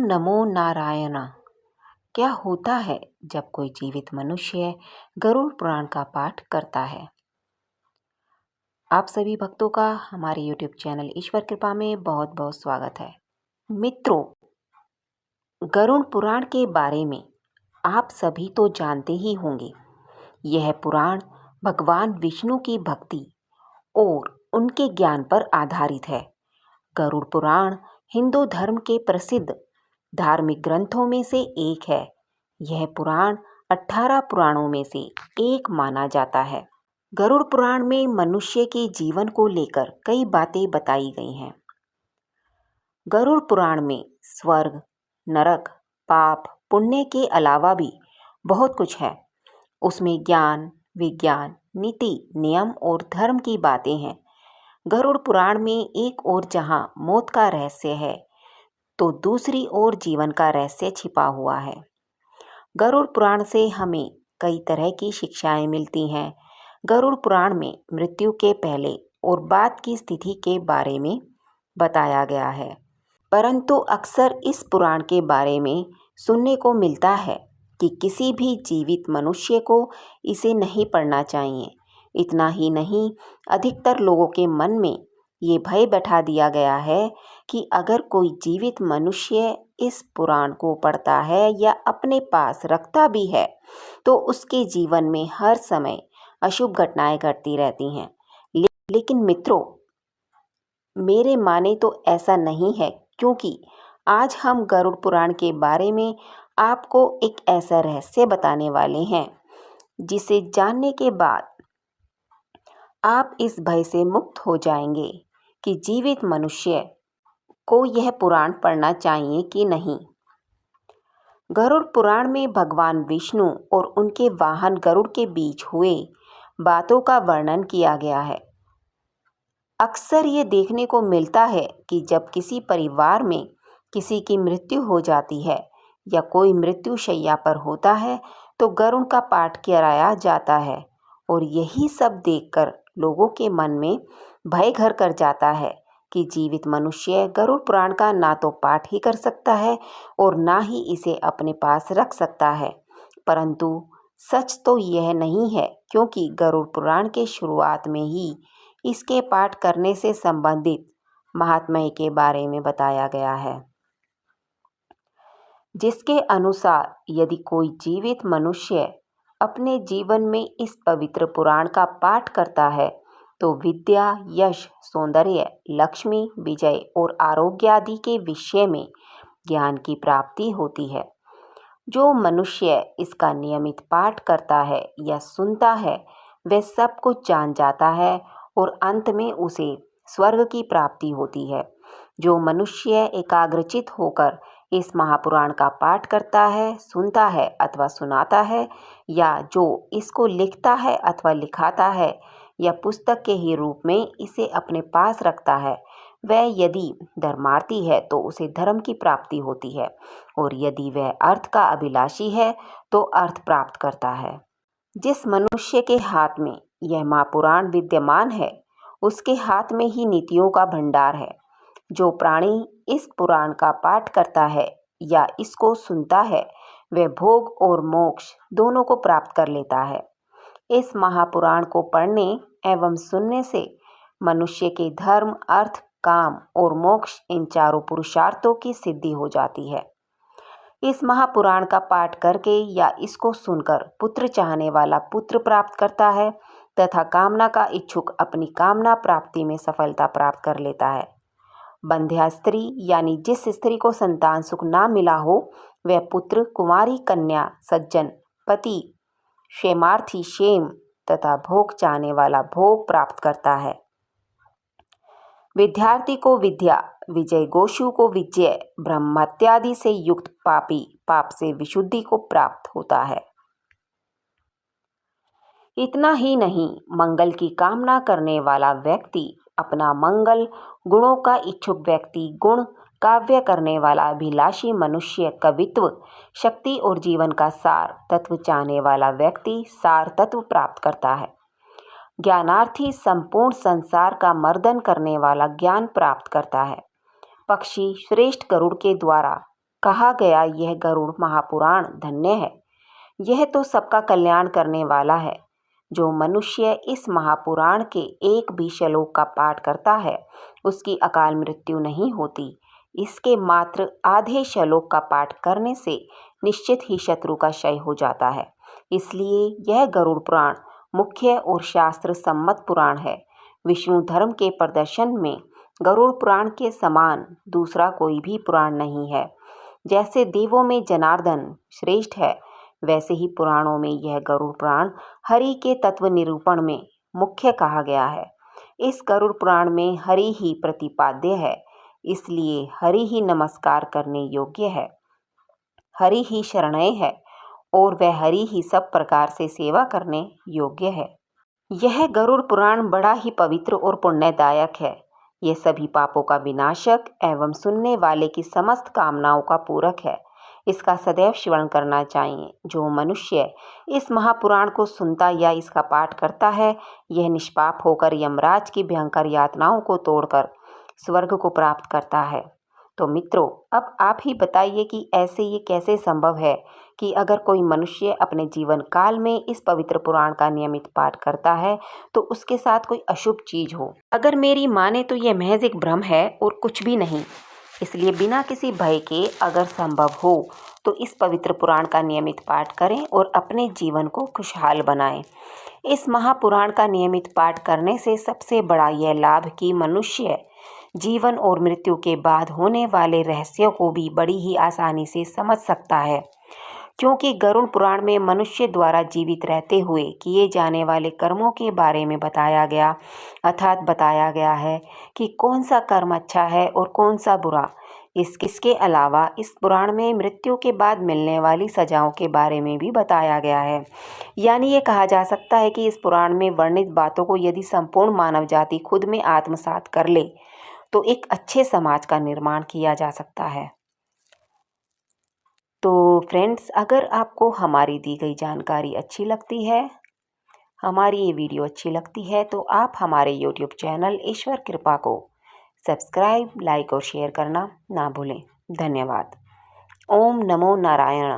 नमो नारायण। क्या होता है जब कोई जीवित मनुष्य गरुड़ पुराण का पाठ करता है? आप सभी भक्तों का हमारे YouTube चैनल ईश्वर कृपा में बहुत बहुत स्वागत है। मित्रों, गरुड़ पुराण के बारे में आप सभी तो जानते ही होंगे। यह पुराण भगवान विष्णु की भक्ति और उनके ज्ञान पर आधारित है। गरुड़ पुराण हिंदू धर्म के प्रसिद्ध धार्मिक ग्रंथों में से एक है। यह पुराण 18 पुराणों में से एक माना जाता है। गरुड़ पुराण में मनुष्य के जीवन को लेकर कई बातें बताई गई हैं। गरुड़ पुराण में स्वर्ग, नरक, पाप, पुण्य के अलावा भी बहुत कुछ है। उसमें ज्ञान, विज्ञान, नीति, नियम और धर्म की बातें हैं। गरुड़ पुराण में एक ओर जहां मौत का रहस्य है, तो दूसरी ओर जीवन का रहस्य छिपा हुआ है। गरुड़ पुराण से हमें कई तरह की शिक्षाएं मिलती हैं। गरुड़ पुराण में मृत्यु के पहले और बाद की स्थिति के बारे में बताया गया है, परंतु अक्सर इस पुराण के बारे में सुनने को मिलता है कि किसी भी जीवित मनुष्य को इसे नहीं पढ़ना चाहिए। इतना ही नहीं, अधिकतर लोगों के मन में ये भय बैठा दिया गया है कि अगर कोई जीवित मनुष्य इस पुराण को पढ़ता है या अपने पास रखता भी है, तो उसके जीवन में हर समय अशुभ घटनाएं घटती रहती हैं। लेकिन मित्रों, मेरे माने तो ऐसा नहीं है, क्योंकि आज हम गरुड़ पुराण के बारे में आपको एक ऐसा रहस्य बताने वाले हैं जिसे जानने के बाद आप इस भय से मुक्त हो जाएंगे कि जीवित मनुष्य को यह पुराण पढ़ना चाहिए कि नहीं। गरुड़ पुराण में भगवान विष्णु और उनके वाहन गरुड़ के बीच हुए बातों का वर्णन किया गया है। अक्सर ये देखने को मिलता है कि जब किसी परिवार में किसी की मृत्यु हो जाती है या कोई मृत्यु शैया पर होता है, तो गरुड़ का पाठ कराया जाता है और यही सब देखकर लोगों के मन में भय घर कर जाता है कि जीवित मनुष्य गरुड़ पुराण का ना तो पाठ ही कर सकता है और ना ही इसे अपने पास रख सकता है। परंतु सच तो यह नहीं है, क्योंकि गरुड़ पुराण के शुरुआत में ही इसके पाठ करने से संबंधित महात्म्य के बारे में बताया गया है, जिसके अनुसार यदि कोई जीवित मनुष्य अपने जीवन में इस पवित्र पुराण का पाठ करता है, तो विद्या, यश, सौंदर्य, लक्ष्मी, विजय और आरोग्य आदि के विषय में ज्ञान की प्राप्ति होती है। जो मनुष्य इसका नियमित पाठ करता है या सुनता है, वह सब कुछ जान जाता है और अंत में उसे स्वर्ग की प्राप्ति होती है। जो मनुष्य एकाग्रचित होकर इस महापुराण का पाठ करता है, सुनता है अथवा सुनाता है, या जो इसको लिखता है अथवा लिखाता है या पुस्तक के ही रूप में इसे अपने पास रखता है, वह यदि धर्मार्थी है तो उसे धर्म की प्राप्ति होती है, और यदि वह अर्थ का अभिलाषी है तो अर्थ प्राप्त करता है। जिस मनुष्य के हाथ में यह महापुराण विद्यमान है, उसके हाथ में ही नीतियों का भंडार है। जो प्राणी इस पुराण का पाठ करता है या इसको सुनता है, वह भोग और मोक्ष दोनों को प्राप्त कर लेता है। इस महापुराण को पढ़ने एवं सुनने से मनुष्य के धर्म, अर्थ, काम और मोक्ष, इन चारों पुरुषार्थों की सिद्धि हो जाती है। इस महापुराण का पाठ करके या इसको सुनकर पुत्र चाहने वाला पुत्र प्राप्त करता है तथा कामना का इच्छुक अपनी कामना प्राप्ति में सफलता प्राप्त कर लेता है। बंध्या स्त्री यानी जिस स्त्री को संतान सुख ना मिला हो, वह पुत्र, कुमारी कन्या, सज्जन, पति, क्षेमार्थी क्षेम तथा भोग चाहने वाला भोग प्राप्त करता है। विद्यार्थी को विद्या, विजय गोषु को विजय, ब्रह्म इत्यादि से युक्त पापी पाप से विशुद्धि को प्राप्त होता है। इतना ही नहीं, मंगल की कामना करने वाला व्यक्ति अपना मंगल, गुणों का इच्छुक व्यक्ति गुण, काव्य करने वाला अभिलाषी मनुष्य कवित्व, शक्ति और जीवन का सार तत्व चाहने वाला व्यक्ति सार तत्व प्राप्त करता है। ज्ञानार्थी संपूर्ण संसार का मर्दन करने वाला ज्ञान प्राप्त करता है। पक्षी श्रेष्ठ गरुड़ के द्वारा कहा गया यह गरुड़ महापुराण धन्य है। यह तो सबका कल्याण करने वाला है। जो मनुष्य इस महापुराण के एक भी श्लोक का पाठ करता है उसकी अकाल मृत्यु नहीं होती। इसके मात्र आधे श्लोक का पाठ करने से निश्चित ही शत्रु का क्षय हो जाता है। इसलिए यह गरुड़ पुराण मुख्य और शास्त्र सम्मत पुराण है। विष्णु धर्म के प्रदर्शन में गरुड़ पुराण के समान दूसरा कोई भी पुराण नहीं है। जैसे देवों में जनार्दन श्रेष्ठ है, वैसे ही पुराणों में यह गरुड़ पुराण हरि के तत्व निरूपण में मुख्य कहा गया है। इस गरुड़ पुराण में हरि ही प्रतिपाद्य है, इसलिए हरि ही नमस्कार करने योग्य है। हरि ही शरणय है और वह हरि ही सब प्रकार से सेवा करने योग्य है। यह गरुड़ पुराण बड़ा ही पवित्र और पुण्यदायक है। यह सभी पापों का विनाशक एवं सुनने वाले की समस्त कामनाओं का पूरक है। इसका सदैव श्रवण करना चाहिए। जो मनुष्य इस महापुराण को सुनता या इसका पाठ करता है, यह निष्पाप होकर यमराज की भयंकर यातनाओं को तोड़कर स्वर्ग को प्राप्त करता है। तो मित्रों, अब आप ही बताइए कि ऐसे ये कैसे संभव है कि अगर कोई मनुष्य अपने जीवन काल में इस पवित्र पुराण का नियमित पाठ करता है तो उसके साथ कोई अशुभ चीज हो। अगर मेरी माने तो यह महज एक भ्रम है और कुछ भी नहीं। इसलिए बिना किसी भय के अगर संभव हो तो इस पवित्र पुराण का नियमित पाठ करें और अपने जीवन को खुशहाल बनाएं। इस महापुराण का नियमित पाठ करने से सबसे बड़ा यह लाभ कि मनुष्य जीवन और मृत्यु के बाद होने वाले रहस्यों को भी बड़ी ही आसानी से समझ सकता है। क्योंकि गरुड़ पुराण में मनुष्य द्वारा जीवित रहते हुए किए जाने वाले कर्मों के बारे में बताया गया, अर्थात बताया गया है कि कौन सा कर्म अच्छा है और कौन सा बुरा। इसके अलावा इस पुराण में मृत्यु के बाद मिलने वाली सजाओं के बारे में भी बताया गया है। यानी ये कहा जा सकता है कि इस पुराण में वर्णित बातों को यदि संपूर्ण मानव जाति खुद में आत्मसात कर ले तो एक अच्छे समाज का निर्माण किया जा सकता है। तो फ्रेंड्स, अगर आपको हमारी दी गई जानकारी अच्छी लगती है, हमारी ये वीडियो अच्छी लगती है तो आप हमारे YouTube चैनल ईश्वर कृपा को सब्सक्राइब, लाइक और शेयर करना ना भूलें। धन्यवाद। ओम नमो नारायण।